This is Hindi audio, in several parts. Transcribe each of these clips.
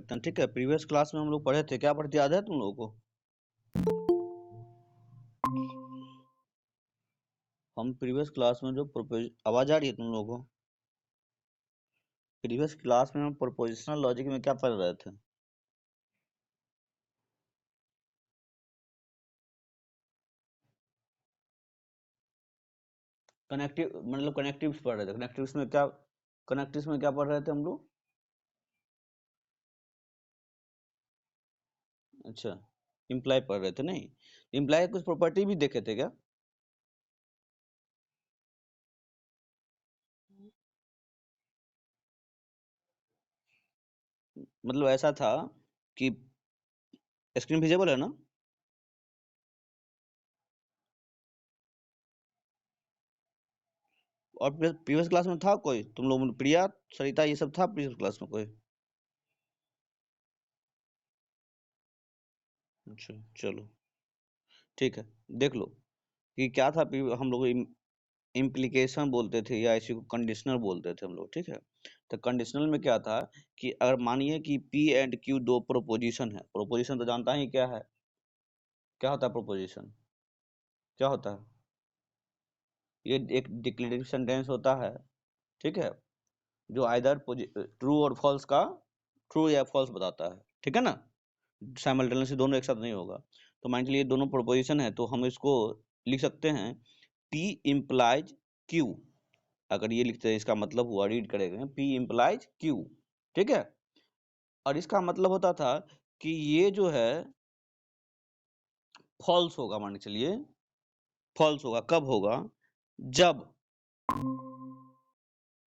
करते हैं, ठीक है। प्रीवियस क्लास में हम लोग पढ़े थे, क्या पढ़े थे याद है तुम लोगों को? हम प्रीवियस क्लास में जो आवाज आ रही है तुम लोगों को? प्रीवियस क्लास में हम प्रोपोजिशनल लॉजिक में क्या पढ़ रहे थे? कनेक्टिव मतलब कनेक्टिव्स पढ़ रहे थे। कनेक्टिव्स में क्या पढ़ रहे थे हम लोग? अच्छा, इम्प्लाई पढ़ रहे थे। नहीं, इम्प्लाई कुछ प्रॉपर्टी भी देखे थे क्या? मतलब ऐसा था कि स्क्रीन विजिबल है ना? और प्रीवियस क्लास में था कोई तुम लोग, प्रिया, सरिता, ये सब था प्रीवियस क्लास में कोई? अच्छा चलो ठीक है, देख लो कि क्या था। हम लोग इम्प्लीकेशन बोलते थे या इसी को कंडीशनल बोलते थे हम लोग, ठीक है। तो कंडीशनल में क्या था कि अगर मानिए कि पी एंड क्यू दो प्रोपोजिशन है। प्रोपोजिशन तो जानता ही क्या है, क्या होता है प्रोपोजिशन? क्या होता है? ये एक डिक्लेरेटिव सेंटेंस होता है, ठीक है, जो आइदर ट्रू और फॉल्स का ट्रू या फॉल्स बताता है, ठीक है ना। साइमल्टेनियसली दोनों एक साथ नहीं होगा। तो मान लीजिए दोनों प्रोपोजिशन है, तो हम इसको लिख सकते हैं P इम्प्लाइज Q। अगर ये लिखते हैं इसका मतलब हुआ, रीड करेंगे P इम्प्लाइज Q, ठीक है। और इसका मतलब होता था कि ये जो है फॉल्स होगा, मान के चलिए फॉल्स होगा। कब होगा? जब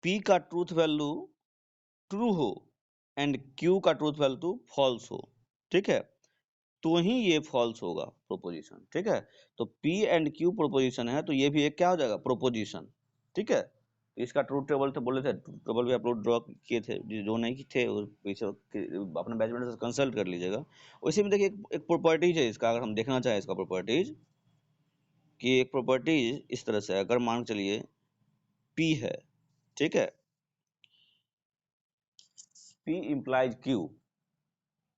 P का ट्रूथ वैल्यू ट्रू हो एंड Q का ट्रूथ वैल्यू फॉल्स हो, ठीक है, तो ही ये फॉल्स होगा प्रोपोजिशन, ठीक है। तो P एंड Q प्रोपोजिशन है, तो ये भी एक क्या हो जाएगा? प्रोपोजिशन, ठीक है। तो इसका ट्रूथ टेबल तो बोले थे, ट्रूथ टेबल भी अपलोड ड्रॉ किए थे, जो नहीं थे वो पीछे अपने बैचमेंट से कंसल्ट कर लीजिएगा। उसी में देखिए एक प्रॉपर्टीज है इसका, अगर हम देखना चाहें इसका प्रॉपर्टीज, कि एक प्रॉपर्टीज इस तरह से, अगर मान के चलिए P है, ठीक है, P इम्प्लाइज Q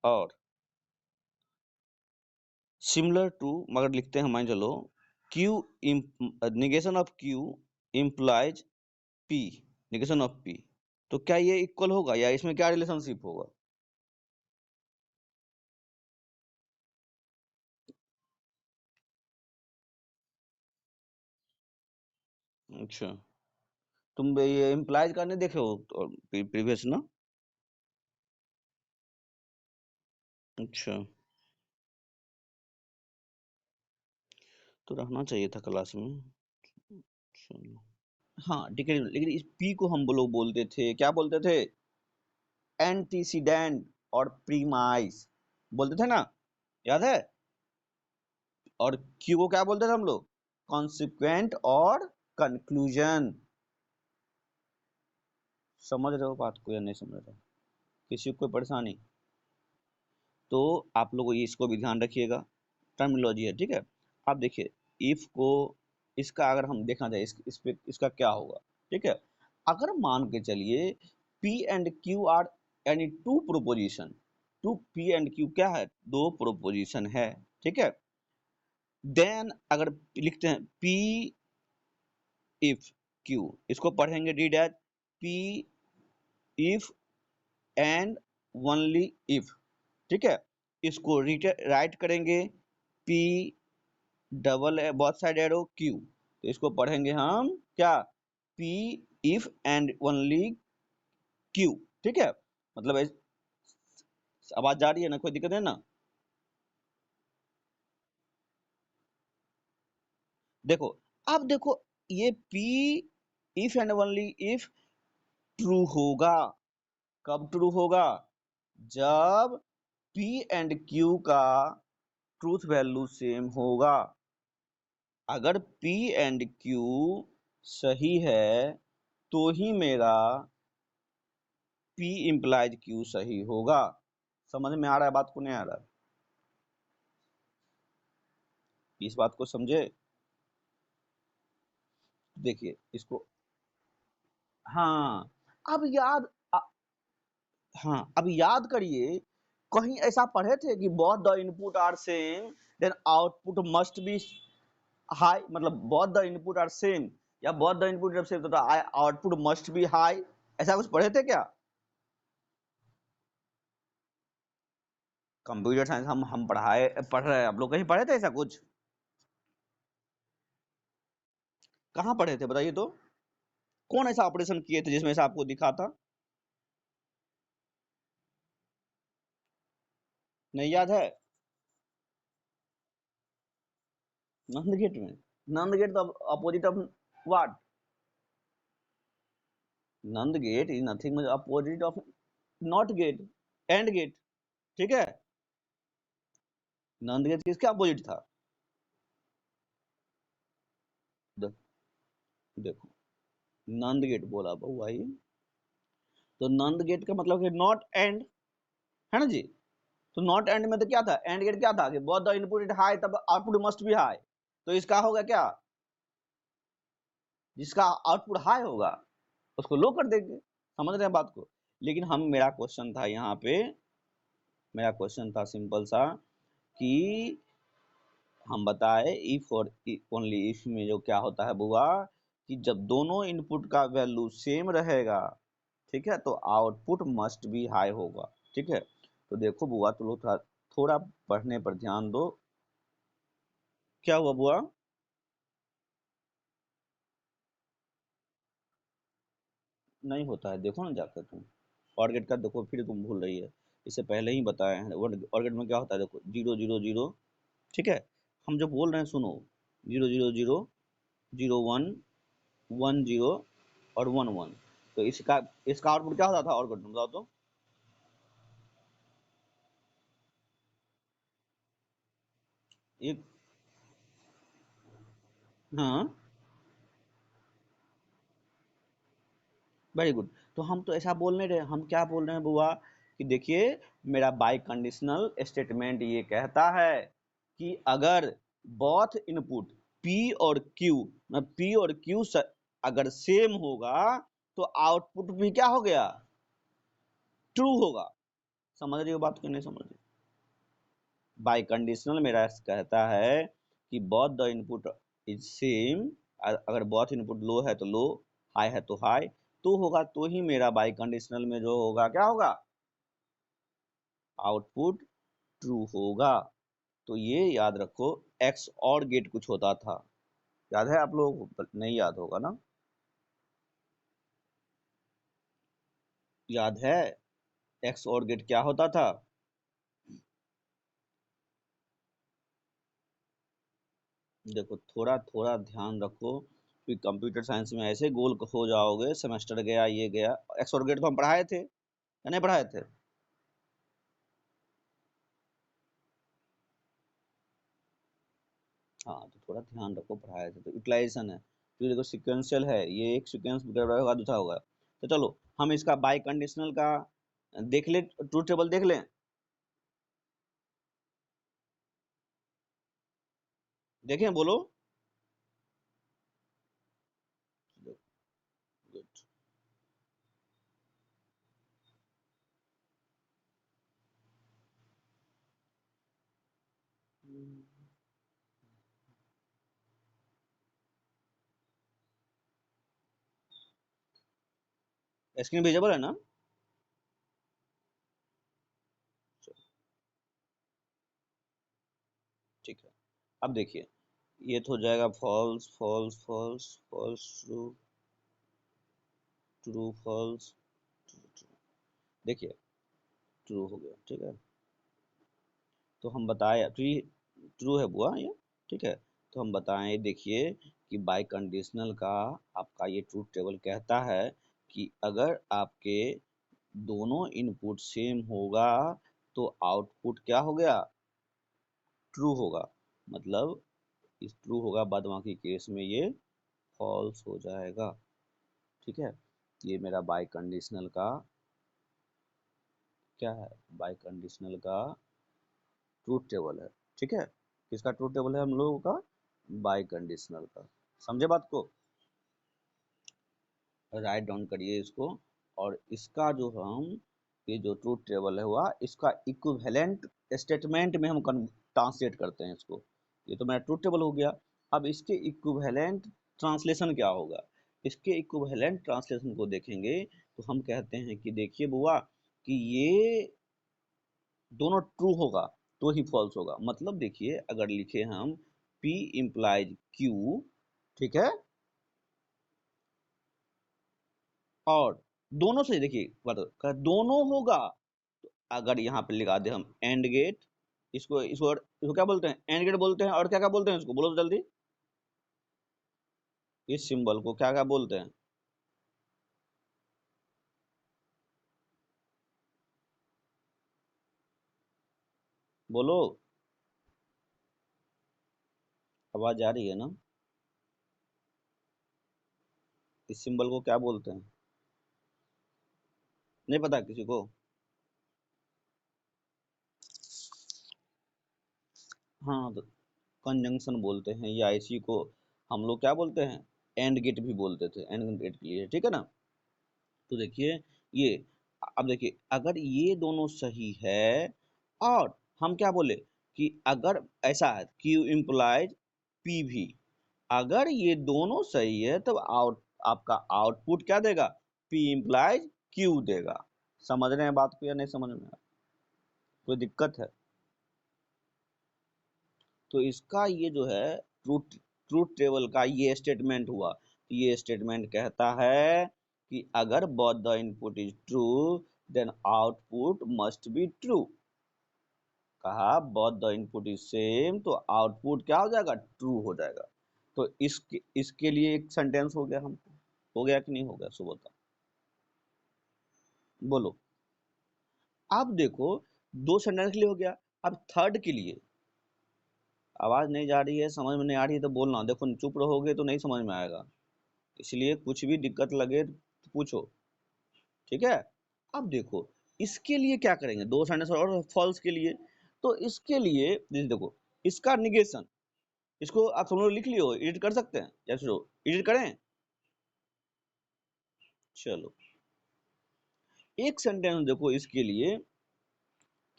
और सिमिलर टू, मगर लिखते हैं मान चलो Q negation of Q implies P, negation of P, तो क्या ये इक्वल होगा या इसमें क्या रिलेशनशिप होगा? अच्छा, तुम ये इम्प्लाइज करने देखे हो प्रीवियस ना? अच्छा, तो रहना चाहिए था क्लास में। चलो, हाँ ठीक है, लेकिन इस P को हम लोग बोलते थे, क्या बोलते थे? एंटीसीडेंट और प्रीमाइस बोलते थे ना, याद है। और Q को क्या बोलते थे हम लोग? कॉन्सिक्वेंट और कंक्लूजन। समझ रहे हो बात को या नहीं समझ रहे? किसी को कोई परेशानी? तो आप लोग इसको भी ध्यान रखिएगा, टर्मिनोलॉजी है, ठीक है। आप देखिए इफ को, इसका अगर हम देखना जाए इस पे इसका क्या होगा, ठीक है। अगर मान के चलिए P and Q are any two proposition, two P and Q क्या है? दो प्रोपोजिशन है, ठीक है। देन अगर लिखते हैं P इफ Q, इसको पढ़ेंगे read as P if and only if, ठीक है। इसको राइट करेंगे P डबल बहुत साइड एरो Q, तो इसको पढ़ेंगे हम क्या? P if and only Q, ठीक है। मतलब आवाज जा रही है ना, कोई दिक्कत है ना? देखो, अब देखो ये P if and only if true होगा। कब ट्रू होगा? जब P एंड Q का ट्रूथ वैल्यू सेम होगा। अगर P एंड Q सही है तो ही मेरा P इम्प्लाइज Q सही होगा। समझ में आ रहा है बात को, नहीं आ रहा है? इस बात को समझे? देखिए इसको, हाँ, अब याद हाँ, अब याद करिए, कहीं ऐसा पढ़े थे कि both the input are same then output must be high, मतलब both the input are same या बोथ द इनपुट जब सेम तो आउटपुट मस्ट बी हाई, ऐसा कुछ पढ़े थे क्या? कंप्यूटर साइंस हम पढ़ रहे हैं, आप लोग कहीं पढ़े थे ऐसा कुछ? कहाँ पढ़े थे बताइए तो? कौन ऐसा ऑपरेशन किए थे जिसमें से आपको दिखा था? नहीं याद है? नंद गेट में? नंद गेट तो opposite of what? NAND gate is nothing but opposite of not gate, and gate, ठीक है? नंद गेट किसके अपोजिट था? दे- देखो, नंद गेट बोला बहु भाई, तो नंद गेट का मतलब है नॉट एंड, है ना जी? तो नॉट एंड में तो क्या था, एंड गेट क्या था कि both the input it high तब आउटपुट मस्ट बी हाई, तो इसका होगा क्या, जिसका आउटपुट हाई होगा उसको लो कर देंगे, समझ रहे हैं बात को? लेकिन हम, मेरा क्वेश्चन था यहाँ पे, मेरा क्वेश्चन था सिंपल सा कि हम बताए इफ और ओनली इफ में जो क्या होता है बुआ, कि जब दोनों इनपुट का वैल्यू सेम रहेगा, ठीक है, तो आउटपुट मस्ट बी हाई होगा, ठीक है? तो देखो बुआ, तो लोग थोड़ा थोड़ा पढ़ने पर ध्यान दो। क्या हुआ बुआ? नहीं होता है, देखो ना जाकर तुम और गेट का, देखो फिर तुम भूल रही है, इससे पहले ही बताए हैं और गेट में क्या होता है, देखो 0 0 0, ठीक है? हम जो बोल रहे हैं सुनो, 0 0 0, 0 1 1 0 और 1 1, तो इसका इसका आउटपुट क्या होता था और गेट में बताओ तो? एक, हाँ, वेरी गुड। तो हम तो ऐसा बोल नहीं रहे, हम क्या बोल रहे हैं बुआ, कि देखिए, मेरा बाई कंडीशनल स्टेटमेंट ये कहता है कि अगर बोथ इनपुट P और Q, P और Q अगर सेम होगा तो आउटपुट भी क्या हो गया, ट्रू होगा। समझ रही हो बात को नहीं समझ रही? बाई कंडीशनल मेरा कहता है कि both the input is same, अगर बोथ इनपुट लो है तो लो, हाई है तो हाई, तो होगा तो ही मेरा बाई कंडीशनल में जो होगा क्या होगा, आउटपुट ट्रू होगा। तो ये याद रखो, एक्स और गेट कुछ होता था, याद है आप लोगों को? नहीं याद होगा ना? याद है एक्स और गेट क्या होता था? देखो, थोड़ा थोड़ा ध्यान रखो, कि कंप्यूटर साइंस में ऐसे गोल हो जाओगे, सेमेस्टर गया ये गया। एक्स और गेट तो हम पढ़ाए थे या नहीं पढ़ाए थे? हाँ, तो थोड़ा ध्यान रखो, पढ़ाए थे तो यूटिलाइजेशन है, तो ये देखो सिक्वेंशियल है, ये एक सीक्वेंस होगा, दूसरा होगा। तो चलो हम इसका बाई कंडीशनल का देख ले, ट्रूथ टेबल देख लें, देखें बोलो। गुड। स्क्रीन विजिबल है ना? चलो, ठीक है। अब देखिए, ये तो हो जाएगा false false false false true, true false, true true. देखिए, ट्रू हो गया, ठीक है? तो हम बताए ट्रू, ट्रू है बुआ ये, ठीक है? तो हम बताएं, देखिए, कि बाई कंडीशनल का आपका ये ट्रूथ टेबल कहता है कि अगर आपके दोनों इनपुट सेम होगा तो आउटपुट क्या हो गया, ट्रू होगा, मतलब इस ट्रू होगा, बाद बाकी केस में ये फॉल्स हो जाएगा, ठीक है? ये मेरा बाई कंडीशनल का क्या है, बाई कंडीशनल का ट्रूथ टेबल है, ठीक है? किसका ट्रूथ टेबल है हम लोगों का? बाई कंडीशनल का। समझे बात को? राइट डाउन करिए इसको, और इसका जो हम ये जो ट्रूथ टेबल है हुआ, इसका इक्विवेलेंट स्टेटमेंट में हम ट्रांसलेट करते हैं इसको। ये तो मेरा ट्रूथ टेबल हो गया। अब इसके इक्विवेलेंट ट्रांसलेशन क्या होगा? इसके इक्विवेलेंट ट्रांसलेशन को देखेंगे तो हम कहते हैं कि देखिए बुआ कि ये दोनों ट्रू होगा तो ही फॉल्स होगा। मतलब देखिए अगर लिखे हम P इम्प्लाइज Q, ठीक है, और दोनों से देखिए मतलब दोनों होगा, तो अगर यहाँ पे लगा दे हम एंड गेट, इसको क्या बोलते हैं? एंड गेट बोलते हैं। और क्या क्या बोलते हैं इसको? बोलो तो जल्दी, इस सिंबल को क्या क्या बोलते हैं? बोलो, आवाज आ रही है ना? इस सिंबल को क्या बोलते हैं? नहीं पता किसी को? हाँ, तो कंजंक्शन बोलते हैं, या इसी को हम लोग क्या बोलते हैं? एंड गेट भी बोलते थे, एंड गेट के लिए, ठीक है ना? तो देखिए ये, अब देखिए अगर ये दोनों सही है, और हम क्या बोले कि अगर ऐसा है Q इम्प्लाइज P भी, अगर ये दोनों सही है तब आपका आउटपुट क्या देगा? P इम्प्लाइज Q देगा। समझ रहे हैं बात को या नहीं समझ में? कोई दिक्कत है? तो इसका ये जो है ट्रूथ ट्रूथ टेबल का ये स्टेटमेंट हुआ। ये स्टेटमेंट कहता है कि अगर both the input is true then output must be true. कहा both the input is same तो आउटपुट क्या हो जाएगा? ट्रू हो जाएगा। तो इसके लिए एक सेंटेंस हो गया हमको, हो गया कि नहीं हो गया? सो बताओ, बोलो। अब देखो, दो सेंटेंस के लिए हो गया। अब थर्ड के लिए, आवाज नहीं जा रही है, समझ में नहीं आ रही है तो बोलना। देखो चुप रहोगे तो नहीं समझ में आएगा, इसलिए कुछ भी दिक्कत लगे तो पूछो, ठीक है? अब देखो इसके लिए क्या करेंगे, दो सेंटेंस और फॉल्स के लिए। तो इसके लिए देखो, इसका निगेशन, इसको आप सब लोग लिख लियो, एडिट कर सकते हैं, या चलो एडिट करें। चलो एक सेंटेंस देखो इसके लिए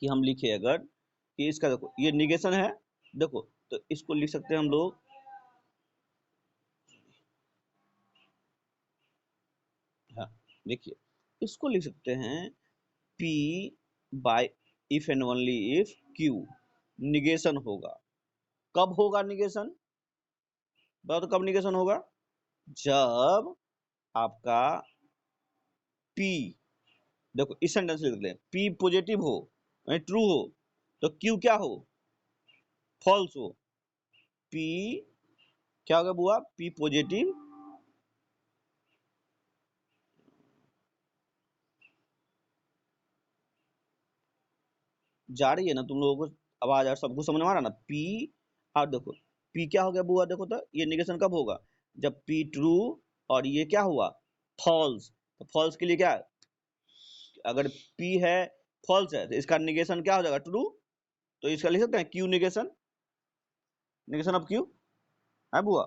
कि हम लिखे अगर कि इसका देखो ये निगेशन है, देखो तो इसको लिख सकते हैं हम लोग। हाँ, देखिए इसको लिख सकते हैं P bi if and only if Q negation होगा। कब होगा निगेशन? बताओ तो कब निगेशन होगा? जब आपका P, देखो इस सेंटेंस लिख लें, P पॉजिटिव हो यानी ट्रू हो, तो Q क्या हो? फॉल्स हो। P क्या होगा बुआ? P पॉजिटिव, जा रही है ना तुम लोगों को आवाज? और सबको समझ में आ रहा ना? P, और देखो P क्या हो गया बुआ? देखो तो ये निगेशन कब होगा? जब P ट्रू और ये क्या हुआ? फॉल्स। तो फॉल्स के लिए क्या है? अगर P है फॉल्स है तो इसका निगेशन क्या हो जाएगा? ट्रू। तो इसका लिख सकते हैं Q negation, negation of Q है बुआ।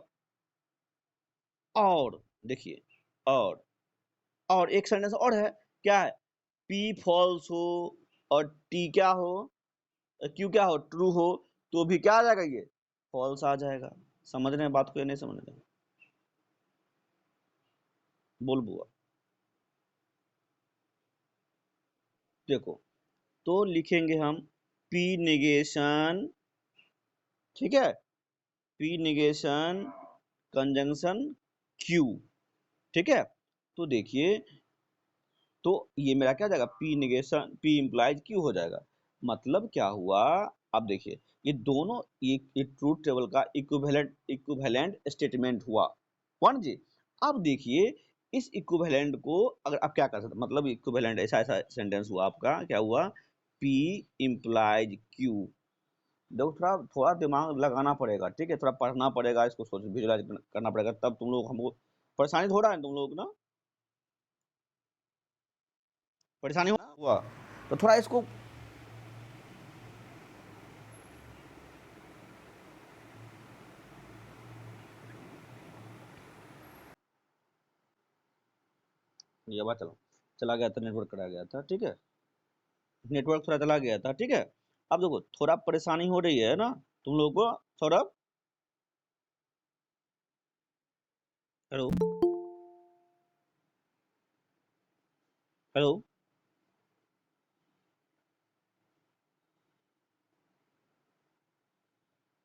और देखिए, और एक सेंटेंस और है, क्या है? P फॉल्स हो और T क्या हो, Q क्या हो? ट्रू हो, तो भी क्या आ जाएगा? ये फॉल्स आ जाएगा। समझ रहे हैं बात को या नहीं समझ रहे हैं? बोल बुआ। देखो तो लिखेंगे हम P निगेशन, ठीक है, P निगेशन कंजंक्शन Q, ठीक है। तो देखिए, तो ये मेरा क्या जाएगा? P negation P implies Q हो जाएगा। मतलब क्या हुआ? अब देखिए ये दोनों ये ट्रूथ टेबल का इक्विवेलेंट स्टेटमेंट हुआ। वन जी। अब देखिए इस इक्विवेलेंट को अगर आप क्या कर सकते, मतलब इक्विवेलेंट ऐसा ऐसा सेंटेंस हुआ आपका, क्या हुआ? P implies Q। देखो थोड़ा थोड़ा दिमाग लगाना पड़ेगा, ठीक है, थोड़ा पढ़ना पड़ेगा, इसको सोच विजुलाइज करना पड़ेगा, तब तुम लोग हमको परेशानी हो रहा है तुम लोग ना, परेशानी हुआ तो थोड़ा इसको। ये बात चलो, चला गया था, नेटवर्क करा गया था, ठीक है। नेटवर्क थोड़ा चला गया था, ठीक है। अब देखो थोड़ा परेशानी हो रही है ना तुम लोगों को, सौरभ? हेलो? हेलो?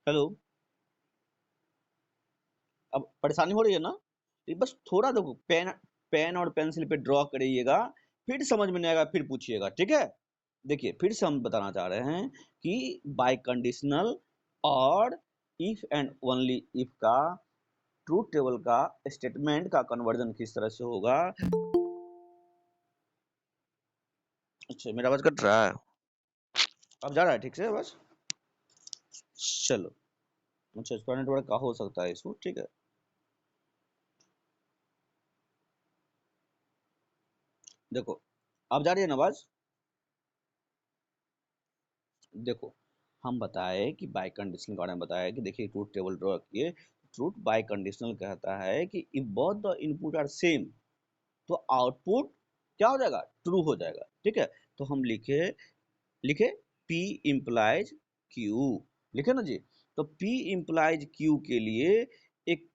हेलो? अब परेशानी हो रही है ना? ये बस थोड़ा देखो, पेन पेन और पेंसिल पे ड्रॉ करिएगा, फिर समझ में नहीं आएगा फिर पूछिएगा, ठीक है। देखिए फिर से हम बताना चाह रहे हैं कि बाय कंडीशनल और इफ एंड ओनली इफ का ट्रूथ टेबल का स्टेटमेंट का कन्वर्जन किस तरह से होगा। अच्छा, मेरा आवाज कट रहा है? अब जा रहा है ठीक से बस? चलो। अच्छा, इसका नेटवर्क का हो सकता है इशू, ठीक है। देखो अब जा रही है ना आवाज? देखो हम बताए कि बाय कंडीशनल के बारे में बताया कि देखिए ट्रूथ टेबल ड्रॉ किए। ट्रूथ बाय कंडीशनल कहता है कि if both the input are same, तो आउटपुट क्या हो जाएगा? ट्रू हो जाएगा, ठीक है। तो हम लिखे लिखे P इम्प्लाइज Q, लिखे ना जी। तो P इम्प्लाइज Q के लिए एक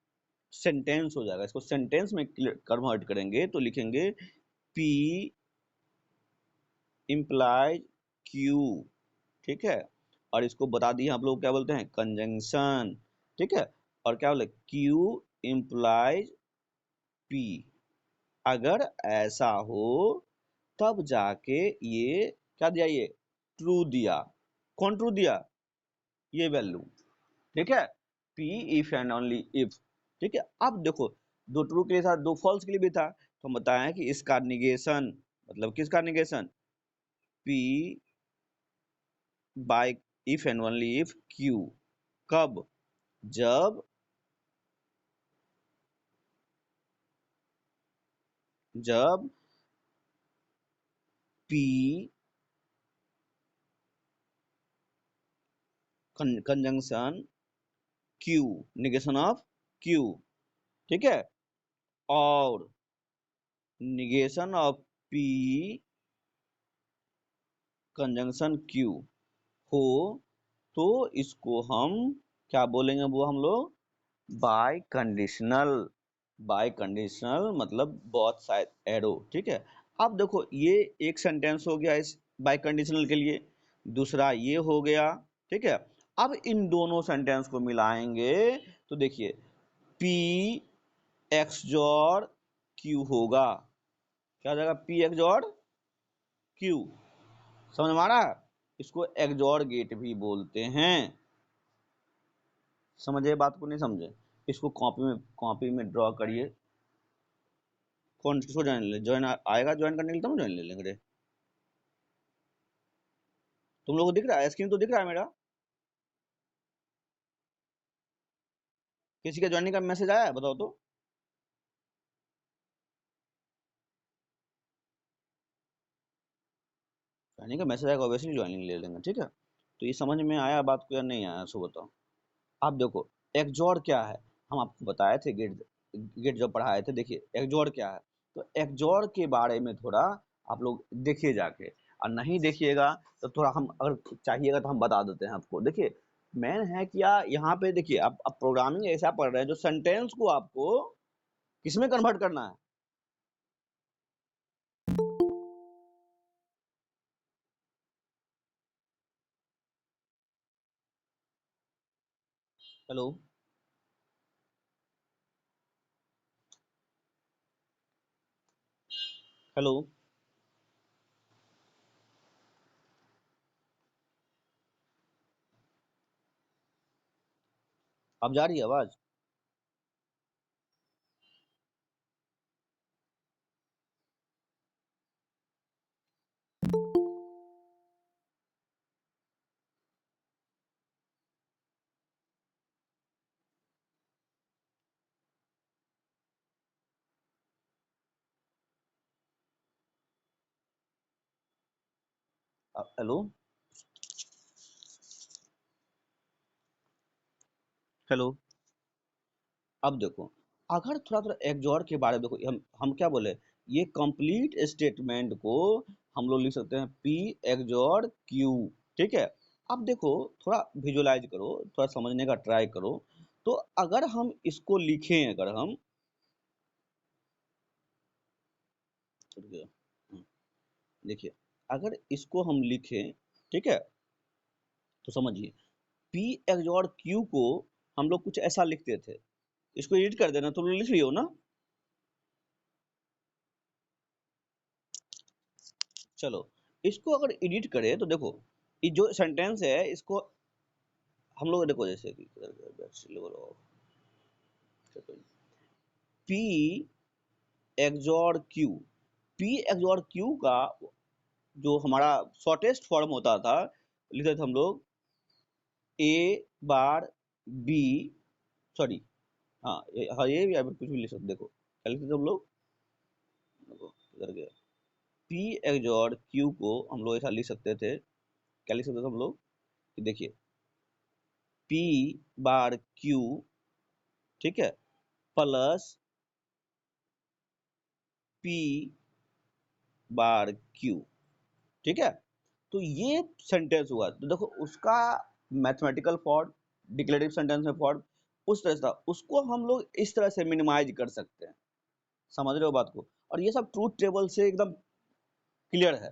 सेंटेंस हो जाएगा, इसको सेंटेंस में कन्वर्ट करेंगे तो लिखेंगे P इम्प्लाइज Q, ठीक है। और इसको बता दिए आप लोग क्या बोलते हैं, कंजंक्शन, ठीक है। और क्या बोले, Q इम्प्लाइज P। अगर ऐसा हो तब जाके ये क्या दिया, ये ट्रू दिया। कौन ट्रू दिया? ये वैल्यू, ठीक है। P if and only if, ठीक है। अब देखो दो ट्रू के लिए था, दो फॉल्स के लिए भी था, तो हम बताएं कि इसका निगेशन, मतलब किसका negation? P bi if and only if Q। कब? जब जब P conjunction Q, negation of Q, ठीक है। और negation of P conjunction Q हो, तो इसको हम क्या बोलेंगे, वो हम लोग बाय कंडीशनल। बाय कंडीशनल मतलब बोथ साइड एरो, ठीक है। अब देखो ये एक सेंटेंस हो गया इस बाय कंडीशनल के लिए, दूसरा ये हो गया, ठीक है। अब इन दोनों सेंटेंस को मिलाएंगे तो देखिए P एक्स जोड़ Q होगा। क्या हो जाएगा? P एक्स जोड़ Q। समझ में आ रहा है? इसको एक्सोर गेट भी बोलते हैं। समझे बात को, नहीं समझे? इसको कॉपी में ड्रॉ करिए। कौन किसको ज्वाइन ले, ज्वाइन आएगा ज्वाइन करने के लिए तब ज्वाइन ले लेंगे रे। तुम लोगों को दिख रहा है, स्क्रीन तो दिख रहा है मेरा? किसी का ज्वाइनिंग का मैसेज आया है बताओ तो? ज्वाइनिंग का मैसेज आएगा ऑब्वियसली ज्वाइनिंग ले लेंगे, ठीक है। तो ये समझ में आया बात को या नहीं आया, सो बताओ। आप देखो एक्सोर क्या है, हम आपको बताए थे गेट गेट जब पढ़ाए थे। देखिए एक्सोर क्या है, तो एक्सोर के बारे में थोड़ा आप लोग देखिए जाके, और नहीं देखिएगा तो थोड़ा हम अगर चाहिएगा तो हम बता देते हैं आपको। देखिए मेन है क्या यहाँ पे, देखिए आप प्रोग्रामिंग ऐसा पढ़ रहे हैं जो सेंटेंस को आपको किसमें कन्वर्ट करना है। हेलो? हेलो? अब जा रही है आवाज? हेलो? हेलो? अब देखो अगर थोड़ा थोड़ा एक्सोर के बारे में देखो, हम क्या बोले, ये कंप्लीट स्टेटमेंट को हम लोग लिख सकते हैं P XOR Q, ठीक है। अब देखो, थोड़ा विजुअलाइज करो, थोड़ा समझने का ट्राई करो। तो अगर हम इसको लिखें, अगर हम देखिए, अगर इसको हम लिखें, ठीक है, तो समझिए P XOR Q को हम लोग कुछ ऐसा लिखते थे। इसको एडिट कर देना, तुम लोग लिख लियो ना। चलो, इसको अगर एडिट करें तो देखो, ये जो सेंटेंस है इसको हम लोग देखो, जैसे कि P XOR Q, P XOR Q का जो हमारा शॉर्टेस्ट फॉर्म होता था, लिखते थे हम लोग A बार B, सॉरी, हाँ ये भी कुछ भी लिख सकते। देखो क्या लिखते थे हम लोग, इधर गया, P XOR Q को हम लोग ऐसा लिख सकते थे, क्या लिख सकते थे हम लोग, देखिए P बार Q, ठीक है, प्लस P बार Q, ठीक है। तो ये सेंटेंस हुआ। तो देखो उसका मैथमेटिकल फॉर्म, डिक्लेरेटिव सेंटेंस में फॉर्म उस तरह से था, उसको हम लोग इस तरह से मिनिमाइज कर सकते हैं। समझ रहे हो बात को? और ये सब ट्रूथ टेबल से एकदम क्लियर है,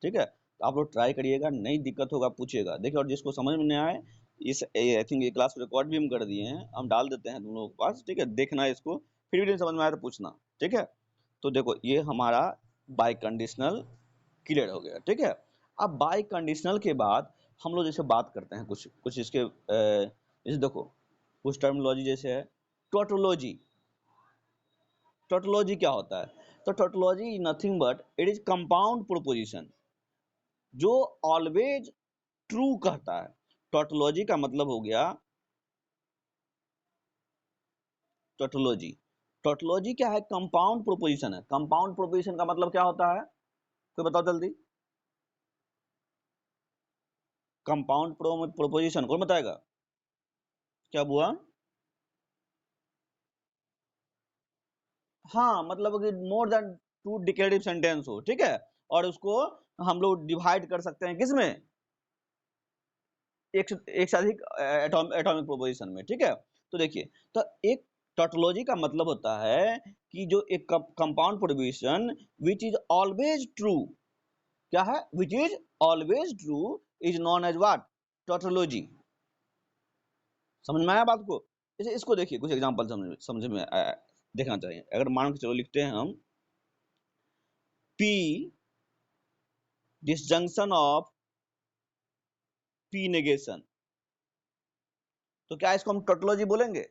ठीक है। तो आप लोग ट्राई करिएगा, नहीं दिक्कत होगा पूछिएगा। देखिए, और जिसको समझ में नहीं आए, इस आई थिंक ये क्लास रिकॉर्ड भी हम कर दिए हैं, हम डाल देते हैं तुम लोगों के पास, ठीक है, देखना इसको, फिर भी नहीं समझ में आया तो पूछना, ठीक है। तो देखो, ये हमारा बाई कंडीशनल क्लियर हो गया, ठीक है। अब बाई कंडीशनल के बाद हम लोग जैसे बात करते हैं कुछ कुछ इसके जैसे देखो, कुछ टर्मिनोलॉजी जैसे है टोटोलॉजी। टोटोलॉजी क्या होता है? तो tautology is nothing but it is compound proposition जो ऑलवेज ट्रू कहता है। टोटोलॉजी का मतलब हो गया, टोटोलॉजी, टोटोलॉजी क्या है? कंपाउंड प्रोपोजिशन है। कंपाउंड प्रोपोजिशन का मतलब क्या होता है, कोई बताओ जल्दी। कंपाउंड प्रोपोजिशन कौन बताएगा? क्या हुआ? हाँ, मतलब कि more than two declarative sentence हो, ठीक है, और उसको हम लोग डिवाइड कर सकते हैं किसमें, एक से अधिक एटॉमिक प्रोपोजिशन में, ठीक है। तो देखिए, तो एक टोटोलॉजी का मतलब होता है कि जो एक compound proposition which is always true, क्या है? Which is always true is known as what? Tautology. समझ में आया बात को? जैसे इसको देखिए, कुछ एग्जांपल समझ में देखना चाहिए। अगर मान के चलो लिखते हैं हम P disjunction of P negation, तो क्या इसको हम टोटोलॉजी बोलेंगे?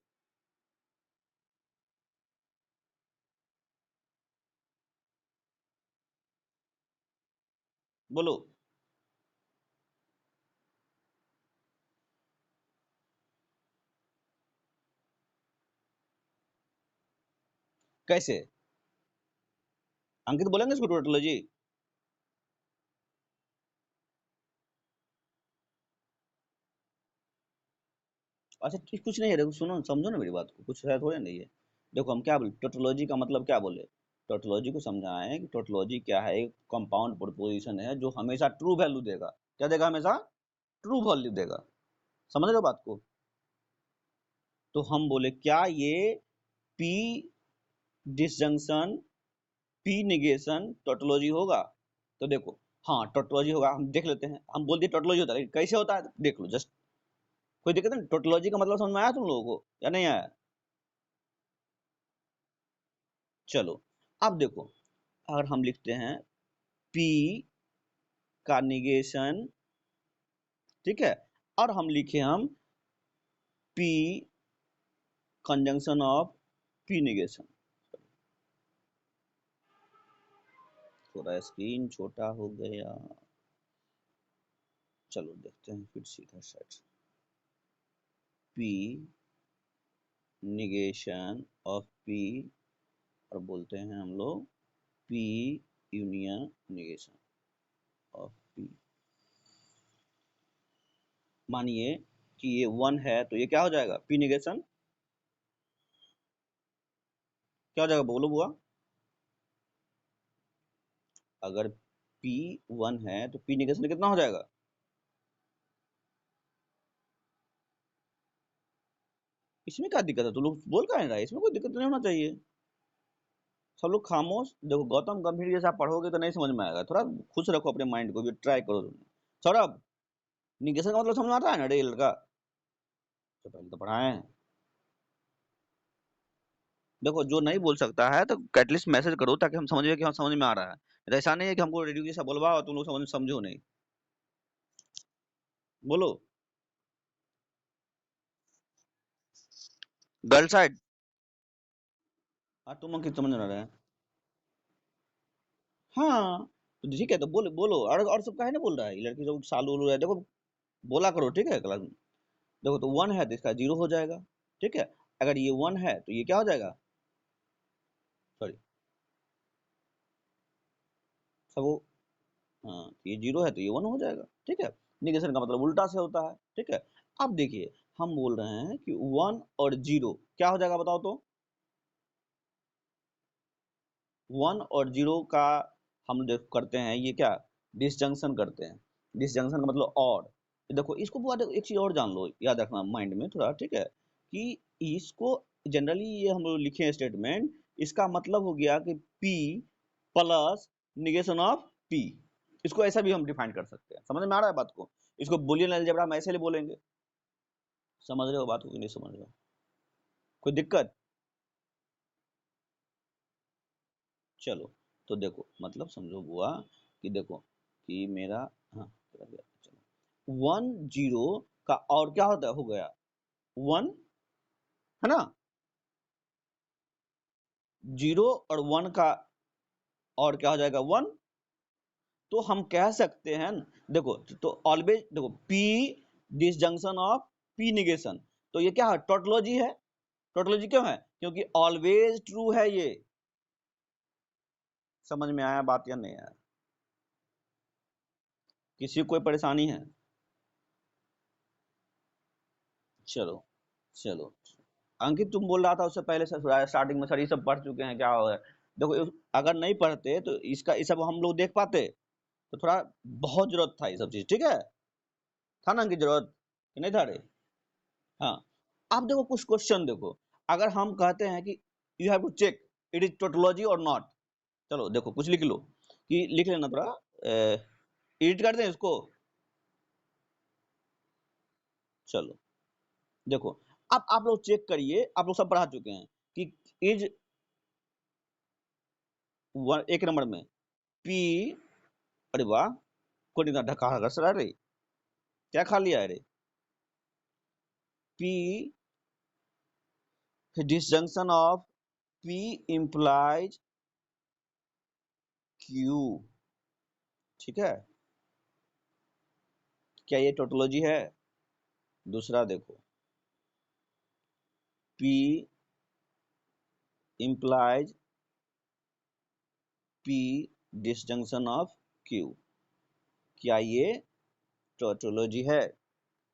बोलो। कैसे? अंकित बोलेंगे इसको टोटोलॉजी? अच्छा ठीक, कुछ नहीं है, देखो सुनो, समझो ना मेरी बात को, कुछ है थोड़े नहीं है। देखो हम क्या बोले, टोटोलॉजी का मतलब क्या बोले? टोटोलॉजी को समझाएं कि टोटोलॉजी क्या है, एक कंपाउंड प्रोपोजिशन है जो हमेशा ट्रू वैल्यू देगा। क्या देगा? हमेशा ट्रू वैल्यू देगा। समझ रहे हो बात को? तो हम बोले क्या ये P disjunction P negation tautology होगा? तो देखो, हाँ टोटोलॉजी होगा, हम देख लेते हैं। हम बोल दिए टोटोलॉजी होता है, लेकिन कैसे होता है देख लो जस्ट। कोई दिक्कत नहीं, टोटोलॉजी का मतलब समझ में आया तुम लोगों को या नहीं आया? चलो, अब देखो, अगर हम लिखते हैं P का निगेशन, ठीक है, और हम लिखे हम P conjunction of P negation. थोड़ा स्क्रीन छोटा हो गया, चलो देखते हैं फिर सीधा set. P negation of P, और बोलते हैं हम लोग P union negation of P। मानिए कि ये 1 है, तो ये क्या हो जाएगा? P निगेशन क्या हो जाएगा? बोलो बुआ। अगर P1 है तो P निगेशन कितना हो जाएगा? इसमें क्या दिक्कत है? तो लोग बोल का नहीं रहा है, इसमें कोई दिक्कत नहीं होना चाहिए। सब लोग खामोश। देखो गौतम गंभीर जैसा पढ़ोगे तो नहीं समझ में आएगा, थोड़ा खुश रखो अपने माइंड को भी, ट्राई करो तुम। सौरभ, निगेशन का मतलब समझ में आता है ना रे लड़का? तो पहले तो पढ़ाए हैं। देखो जो नहीं बोल सकता है तो एटलीस्ट मैसेज करो ताकि हम समझे कि हम समझ में आ रहा है। तो ऐसा नहीं है कि हमको रेडियो जैसा बोलवाओ तुम लोग समझो नहीं। बोलो। Girl side. हाँ तुम किस समझ में आ रहा है? हाँ तो ठीक है, तो बोलो बोलो, और सब काहे ना बोल रहा है, ये लड़की सब सालू उलू है, देखो बोला करो, ठीक है क्लास में। देखो तो 1 है तो इसका 0 हो जाएगा, ठीक है। अगर ये 1 है तो ये क्या हो जाएगा? सॉरी, सब हाँ ये 0 है तो ये 1 हो जाएगा, ठीक है। निगेशन का मतलब उल्टा से होता है, ठीक है। अब देखिए हम बोल रहे हैं कि 1 और 0 क्या हो जाएगा बताओ तो? 1 और 0 का हम जो करते हैं ये क्या, डिसजंक्शन करते हैं। डिसजंक्शन का मतलब और। देखो इसको बुआ, देखो एक चीज और जान लो, याद रखना माइंड में थोड़ा, ठीक है। कि इसको जनरली ये हम लोग लिखे स्टेटमेंट, इसका मतलब हो गया कि P plus negation of P। इसको ऐसा भी हम डिफाइन कर सकते हैं, समझ में आ रहा है बात को? इसको बुलियन अलजेब्रा हम ऐसे ही बोलेंगे। समझ रहे हो बात को कि नहीं समझ रहे हो? कोई दिक्कत? चलो तो देखो मतलब समझो बुआ कि देखो कि मेरा, हाँ चला गया, चलो 1 0 का और क्या होता है, हो गया 1, है ना। 0 और 1 का और क्या हो जाएगा 1। तो हम कह सकते हैं, देखो तो ऑलवेज देखो P disjunction of P negation, तो ये क्या है, टोटोलॉजी है। टोटोलॉजी क्यों है? क्योंकि ऑलवेज ट्रू है ये। समझ में आया बात या नहीं आया? किसी को कोई परेशानी है? चलो चलो। अंकित तुम बोल रहा था उससे पहले से स्टार्टिंग में, सर ये सब पढ़ चुके हैं क्या हो है। देखो अगर नहीं पढ़ते तो इसका ये सब हम लोग देख पाते, तो थोड़ा बहुत जरूरत था ये सब चीज, ठीक है। था ना अंकित जरूरत कि नहीं था रे? हाँ। अब देखो कुछ क्वेश्चन देखो, अगर हम कहते हैं कि you have to check it is tautology और नॉट, चलो देखो कुछ लिख लो, कि लिख लेना थोड़ा, एडिट कर दें इसको। चलो देखो, अब आप लोग चेक करिए, आप लोग सब पढ़ा चुके हैं कि इज 1 नंबर में P, अरे वाह, कोई नहीं ढका रस रहा रे, क्या खा लिया है रे? P disjunction of P implies Q, ठीक है। क्या ये टोटोलॉजी है? दूसरा देखो, P implies P disjunction of Q, क्या ये टोटोलॉजी है?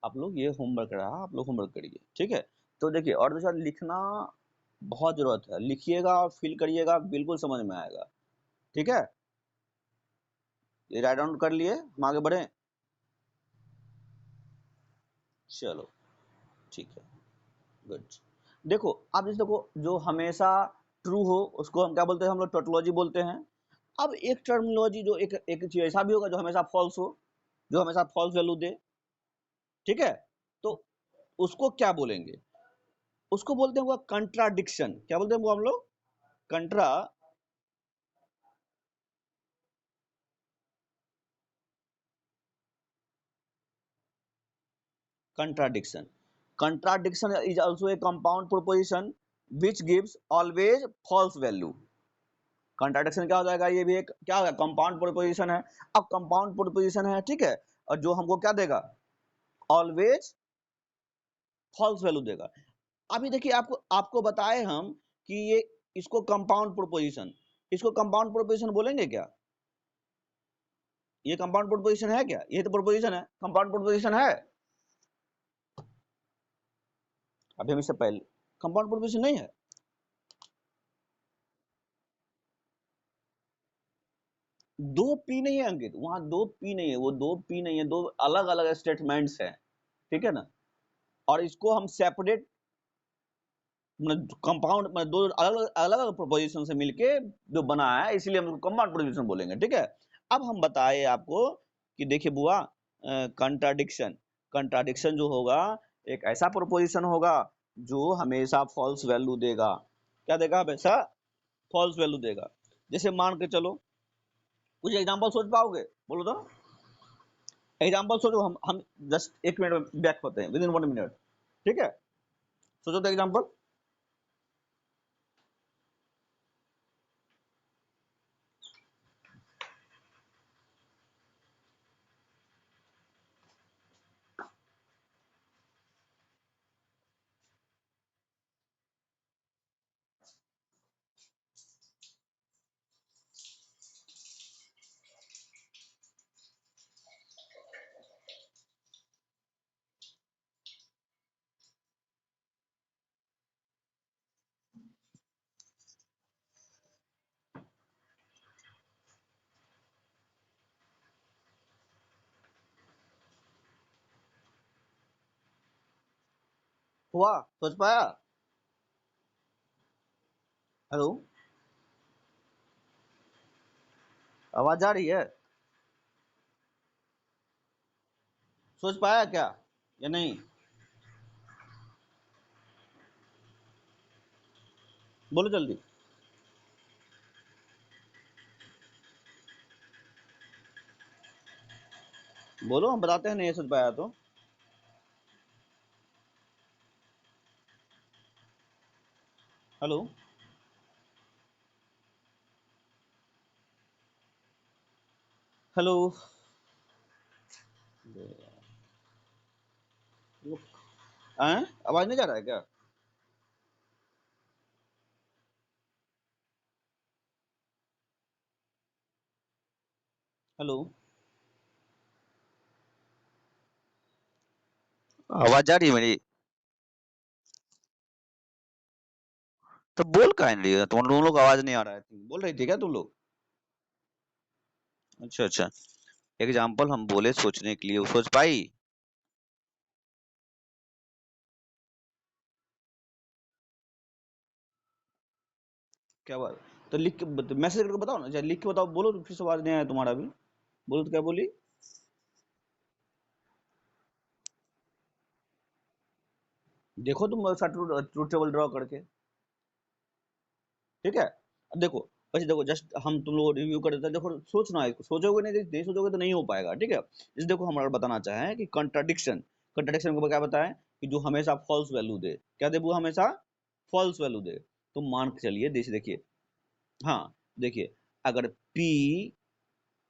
आप लोग ये होमवर्क रहा, आप लोग होमवर्क करिए, ठीक है। तो देखिए और दूसरा लिखना बहुत जरूरत है, लिखिएगा और फिल करिएगा, बिल्कुल समझ में आएगा, ठीक है। ये राइट डाउन कर लिए, हम आगे बढ़े। चलो ठीक है, गुड। देखो अब जैसे देखो जो हमेशा ट्रू हो उसको हम क्या बोलते हैं, हम लोग टोटोलॉजी बोलते हैं। अब एक टर्मिनोलॉजी जो एक एक चीज ऐसा भी होगा जो हमेशा फॉल्स हो, जो हमेशा फॉल्स वैल्यू दे, ठीक है। तो उसको क्या बोलेंगे? उसको बोलते हैं वो कंट्राडिक्शन। क्या बोलते हैं वो हम लोग? कंट्रा contradiction. Contradiction is also a compound proposition which gives always false value. Contradiction क्या हो जाएगा, ये भी एक क्या होगा, कंपाउंड प्रोपोजिशन है। अब कंपाउंड प्रोपोजिशन है, ठीक है, और जो हमको क्या देगा, ऑलवेज फॉल्स वैल्यू देगा। अभी देखिए आपको आपको बताए हम कि ये इसको कंपाउंड प्रोपोजिशन, इसको कंपाउंड प्रोपोजिशन बोलेंगे क्या? ये कंपाउंड प्रोपोजिशन है क्या? ये तो प्रोपोजिशन है, कंपाउंड प्रोपोजिशन है? अभी हम इससे पहले कंपाउंड प्रोपोजिशन नहीं है। दो पी नहीं है अंकित, वहां दो पी नहीं है, वो दो पी नहीं है, दो अलग अलग स्टेटमेंट्स हैं, ठीक है ना। और इसको हम सेपरेट कंपाउंड दो अलग अलग प्रोपोजिशन से मिलके जो बना है, इसलिए हम कंपाउंड प्रोपोजिशन बोलेंगे, ठीक है। अब हम बताए आपको कि देखिए बुआ, कंट्राडिक्शन, कंट्राडिक्शन जो होगा एक ऐसा प्रोपोजिशन होगा जो हमेशा फॉल्स वैल्यू देगा। क्या देगा? हमेशा फॉल्स वैल्यू देगा। जैसे मान के चलो, कुछ एग्जांपल सोच पाओगे? बोलो तो एग्जांपल सोचो, हम जस्ट एक मिनट में बैक होते हैं, विद इन 1 मिनट, ठीक है। सोचो तो एग्जांपल। हुआ? सोच पाया? हेलो, आवाज आ रही है? सोच पाया क्या या नहीं? बोलो जल्दी। बोलो, हम बताते हैं, नहीं सोच पाया तो। Hello, hello. हैं? आवाज नहीं जा रहा है क्या? हेलो, आवाज आ रही है मेरी? तो बोल काहे नहीं रही है? तुम लोग आवाज नहीं आ रहा है, बोल रही थी क्या तुम लोग? अच्छा अच्छा। एग्जाम्पल हम बोले सोचने के लिए, वो सोच पाई? क्या बात? तो लिख के मैसेज करके बताओ ना, चाहे लिख के बताओ, बोलो तो, फिर से आवाज नहीं आया तुम्हारा भी। बोलो तो क्या बोली? देखो तुम ट्रू टेबल ड्रॉ करके, ठीक है। अब देखो, बस देखो, जस्ट हम तुम लोग रिव्यू कर देते हैं। देखो सोचना है, सोचोगे नहीं सोचोगे तो नहीं हो पाएगा, ठीक है। इस देखो, हमारा बताना चाहे हैं कि कंट्राडिक्शन, कंट्राडिक्शन को क्या बताएं कि जो हमेशा फॉल्स वैल्यू दे। क्या दे वो? हमेशा फॉल्स वैल्यू दे। तो मान के चलिए, देखिए देखिए, हाँ, देखिए, अगर P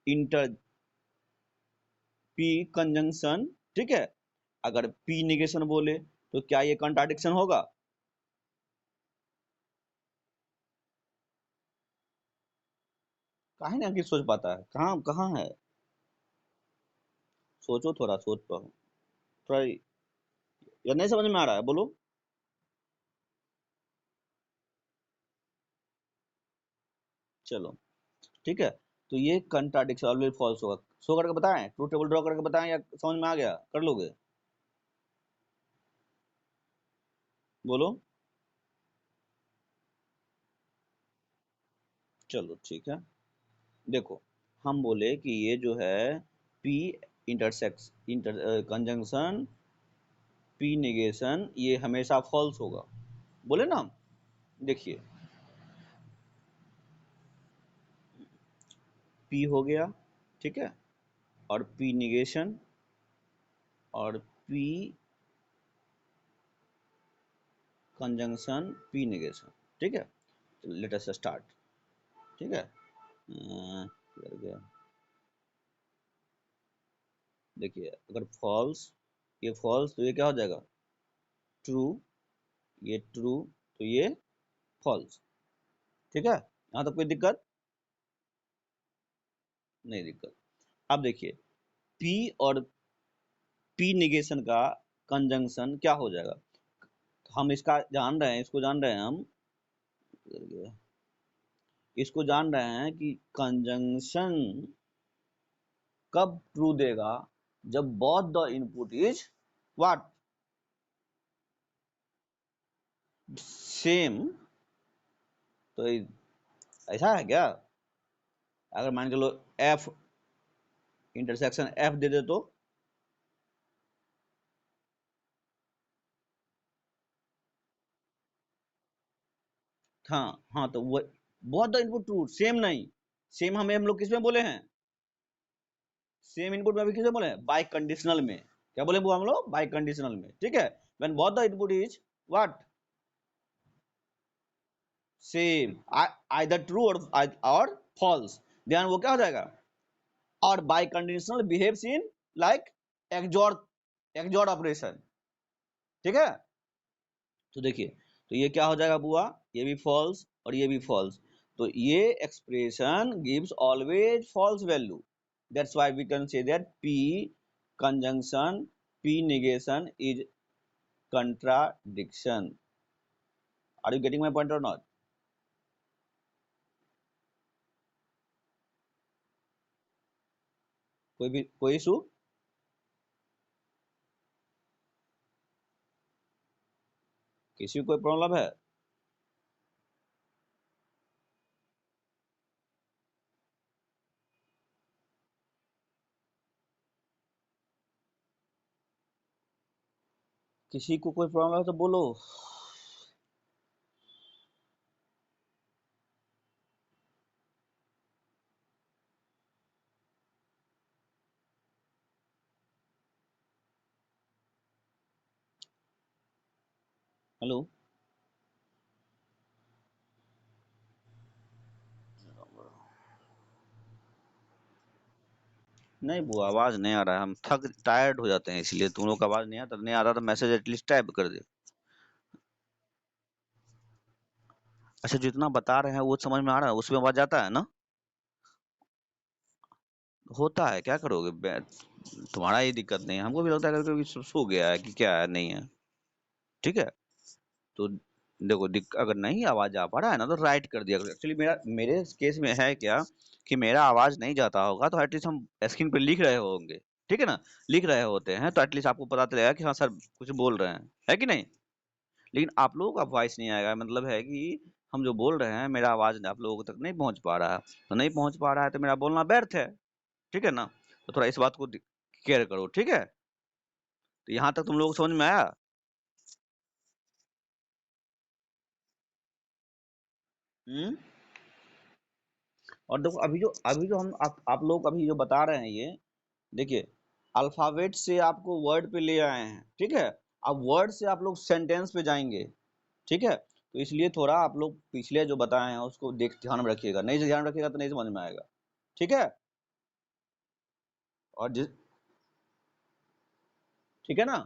इंटर, P कंजंक्शन, ठीक है, अगर P निगेशन बोले तो क्या ये कंट्राडिक्शन होगा? काहे ना कि सोच पाता है, कहाँ कहाँ है? सोचो, थोड़ा सोच पाओ, थोड़ा, या नहीं समझ में आ रहा है? बोलो। चलो, ठीक है। तो ये कंट्राडिक्शन ऑलवेज फॉल्स होगा। शो करके बताएं, ट्रू टेबल ड्रॉ करके बताएं, या समझ में आ गया? कर लोगे? बोलो। चलो ठीक है। देखो, हम बोले कि ये जो है P intersex inter conjunction P negation, ये हमेशा फॉल्स होगा, बोले ना हम। देखिए, P हो गया, ठीक है, और P निगेशन, और P कंजंक्शन P निगेशन, ठीक है। लेट अस स्टार्ट, ठीक है। किधर गया? देखिए, अगर फॉल्स, ये फॉल्स, तो ये क्या हो जाएगा? ट्रू। ये ट्रू, तो ये फॉल्स, ठीक है। यहाँ तक कोई दिक्कत? नहीं दिक्कत। अब देखिए, P और P निगेशन का कंजंक्शन क्या हो जाएगा? हम इसका जान रहे हैं, इसको जान रहे हैं हम, इसको जान रहे हैं कि कंजंक्शन कब ट्रू देगा, जब both the input is what same. तो ऐसा है क्या? अगर मान के लो एफ इंटरसेक्शन एफ दे दे तो हाँ हाँ, तो वो both the input true same नहीं, सेम हमें हम लोग किस में बोले हैं, सेम इनपुट में भी किसे बोले हैं, बाय कंडीशनल में। क्या बोले वो हम लोग, बाय कंडीशनल में, ठीक है। When both the input is what same, either true और फॉल्स, देन वो क्या हो जाएगा, और bye conditional behaves in like XOR operation, ठीक है। तो देखिए, तो ये क्या हो जाएगा बुआ, ये भी फॉल्स और ये भी फॉल्स, तो ये expression gives always false value, that's why we can say that p conjunction p negation is contradiction। are you getting my point or not? कोई इशू? किसी को कोई प्रॉब्लम है? किसी को कोई प्रॉब्लम है तो बोलो। हेलो। नहीं वो आवाज नहीं आ रहा है, हम थक टायर्ड हो जाते हैं, इसलिए तुम लोग का आवाज नहीं आता, नहीं आ रहा तो मैसेज एटलीस्ट टाइप कर दे। अच्छा, जितना बता रहे हैं वो समझ में आ रहा है, उसमें आवाज आता है ना? होता है, क्या करोगे तुम्हारा ये दिक्कत नहीं है, हमको भी लगता है कभी कभी सो गया है कि क्या है, नहीं है, ठीक है। तो देखो अगर नहीं आवाज आ पा रहा है ना तो राइट कर दिया करो। एक्चुअली मेरे केस में है क्या कि मेरा आवाज नहीं जाता होगा तो एटलीस्ट हम स्क्रीन पे लिख रहे होंगे, ठीक है ना, लिख रहे होते हैं तो एटलीस्ट आपको पता चलेगा कि हाँ सर कुछ बोल रहे हैं, है कि नहीं। लेकिन आप लोगों का वॉइस नहीं आएगा, मतलब है कि हम जो बोल रहे हैं मेरा आवाज आप लोगों तक नहीं पहुंच पा रहा है, तो नहीं पहुंच पा रहा है तो मेरा बोलना व्यर्थ है, ठीक है ना। तो थोड़ा इस बात को केयर करो, ठीक है। तो यहाँ तक तुम लोगों को समझ में आया? हम्म। और देखो अभी जो हम आप लोग अभी जो बता रहे हैं ये, देखिए, अल्फाबेट से आपको वर्ड पे ले आए हैं, ठीक है। अब वर्ड से आप लोग सेंटेंस पे जाएंगे, ठीक है। तो इसलिए थोड़ा आप लोग पिछले जो बताए हैं उसको देख ध्यान में रखिएगा, नहीं से ध्यान रखिएगा तो नहीं समझ में आएगा, ठीक है। और जिस ठीक है ना।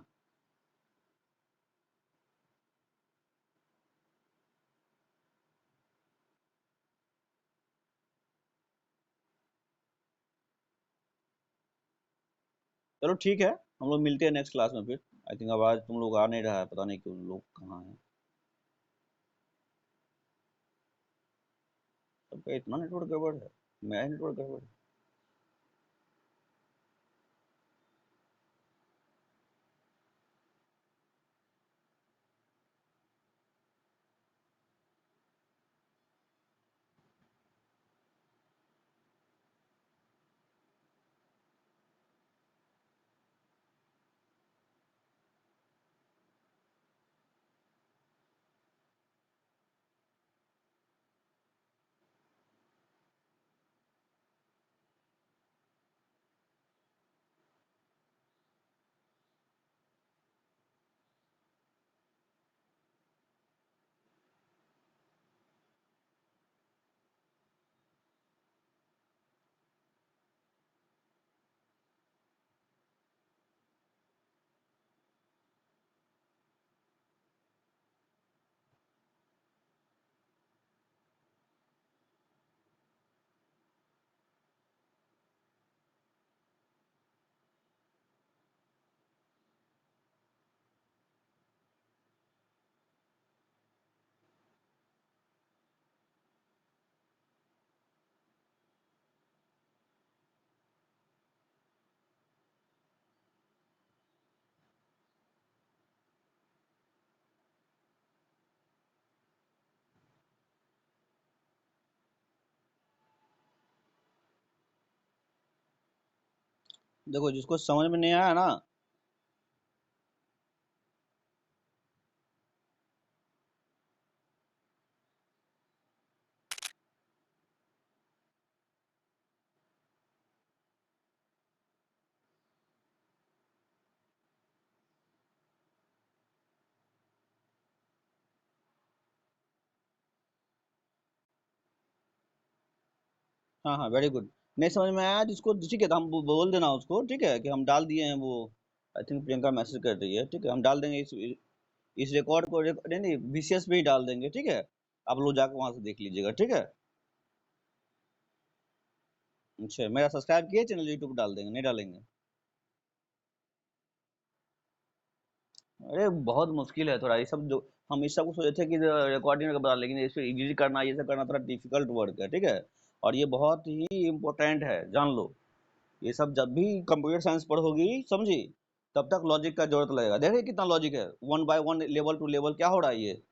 चलो ठीक है, हम लोग मिलते हैं नेक्स्ट क्लास में फिर। आई थिंक आवाज तुम लोग आ नहीं रहा है, पता नहीं क्यों लोग कहाँ हैं, सबका इतना नेटवर्क गड़बड़ है, मेरा नेटवर्क गड़बड़ है। देखो जिसको समझ में नहीं आया ना, हाँ हाँ वेरी गुड। नहीं समझ में आया जिसको, ठीक है तो हम बोल देना उसको, ठीक है कि हम डाल दिए हैं वो। आई थिंक प्रियंका मैसेज कर रही है, ठीक है हम डाल देंगे इस रिकॉर्ड को, नहीं नहीं VCS पे ही डाल देंगे, ठीक है। आप लोग जाकर वहां से देख लीजिएगा, ठीक है। अच्छा मेरा सब्सक्राइब किए चैनल, यूट्यूब डाल देंगे, नहीं डालेंगे? अरे बहुत मुश्किल है थोड़ा ये सब, जो हम इस सब को सोचे थे कि रिकॉर्डिंग का बता, लेकिन इसको एडिट करना, ये सब करना थोड़ा डिफिकल्ट वर्क है, ठीक है। और ये बहुत ही इम्पोर्टेंट है, जान लो। ये सब जब भी कंप्यूटर साइंस पढ़ोगी, समझी, तब तक लॉजिक का जरूरत लगेगा। देखिए कितना लॉजिक है, one by one, level to level क्या हो रहा है ये।